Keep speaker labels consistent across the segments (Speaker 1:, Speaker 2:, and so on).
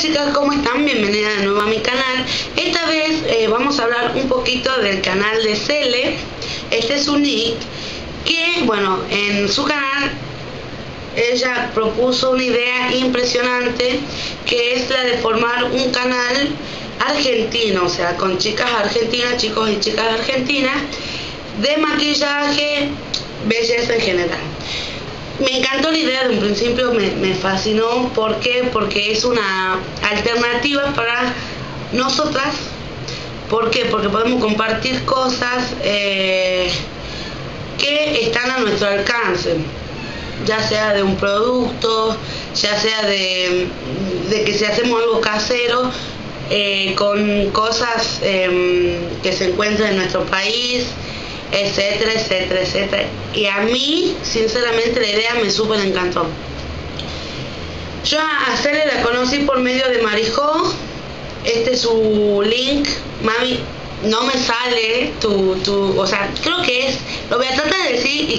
Speaker 1: chicas, ¿cómo están? Bienvenidas de nuevo a mi canal. Esta vez vamos a hablar un poquito del canal de Cele. Este es un nick que, bueno, en su canal ella propuso una idea impresionante, que es la de formar un canal argentino, o sea, con chicas argentinas, chicos y chicas argentinas, de maquillaje, belleza en general. Me encantó la idea de un principio, me fascinó. ¿Por qué? Porque es una alternativa para nosotras. ¿Por qué? Porque podemos compartir cosas que están a nuestro alcance, ya sea de un producto, ya sea de que si hacemos algo casero, con cosas que se encuentran en nuestro país, etcétera, etcétera, etcétera. Y a mí, sinceramente, la idea me súper encantó. Yo a Cele la conocí por medio de Marijó. Este es su link. Mami, no me sale o sea, creo que es, lo voy a tratar de decir y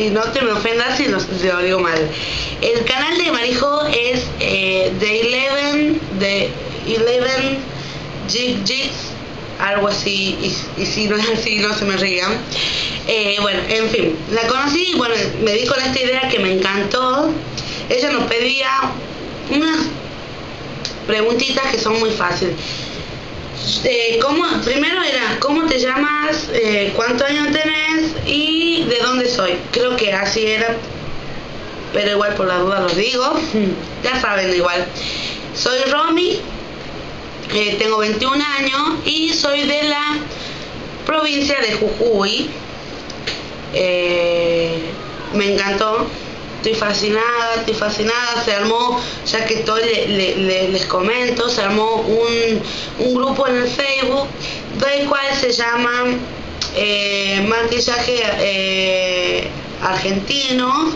Speaker 1: no te me ofendas si lo digo mal. El canal de Marijó es de 11 Jigs, algo así, y si no es así, no se me rían. Bueno, en fin, la conocí y bueno, me di con esta idea que me encantó. Ella nos pedía unas preguntitas que son muy fáciles. Primero era, ¿cómo te llamas? ¿Cuántos años tenés? Y ¿de dónde soy? Creo que así era, pero igual por la duda lo digo. Ya saben, igual. Soy Romy. Tengo 21 años y soy de la provincia de Jujuy. Me encantó, estoy fascinada. Se armó, ya que estoy, les comento, se armó un grupo en el Facebook, del cual se llama maquillaje argentino.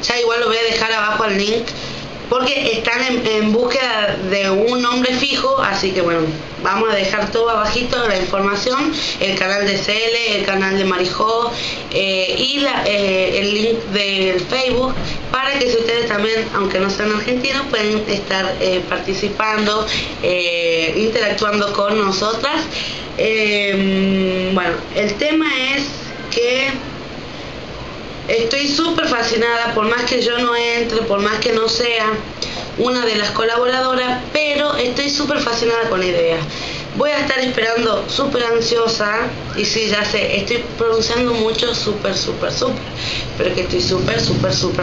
Speaker 1: Ya igual lo voy a dejar abajo el link, porque están en búsqueda de un nombre fijo, así que bueno, vamos a dejar todo abajito la información, el canal de Cele, el canal de Marijó y el link del Facebook, para que si ustedes también, aunque no sean argentinos, pueden estar participando, interactuando con nosotras. Bueno, el tema es que estoy súper fascinada, por más que yo no entre, por más que no sea una de las colaboradoras, pero estoy súper fascinada con la idea. Voy a estar esperando, súper ansiosa, y sí, ya sé, estoy pronunciando mucho súper, pero que estoy súper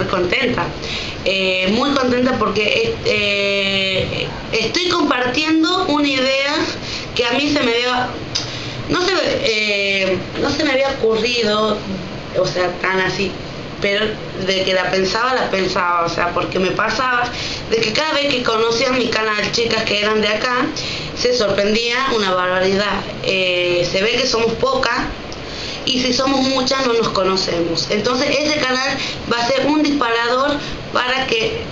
Speaker 1: contenta. Muy contenta porque estoy compartiendo una idea que a mí se me había, no se me había ocurrido, o sea, tan así, pero de que la pensaba, o sea, porque me pasaba de que cada vez que conocían mi canal chicas que eran de acá, se sorprendía una barbaridad. Se ve que somos pocas, y si somos muchas no nos conocemos. Entonces ese canal va a ser un disparador para que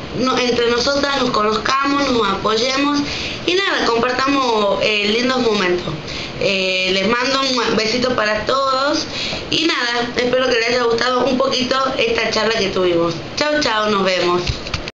Speaker 1: entre nosotras nos conozcamos, nos apoyemos y nada, compartamos lindos momentos. Les mando un besito para todos y nada, espero que les haya gustado un poquito esta charla que tuvimos. Chao, nos vemos.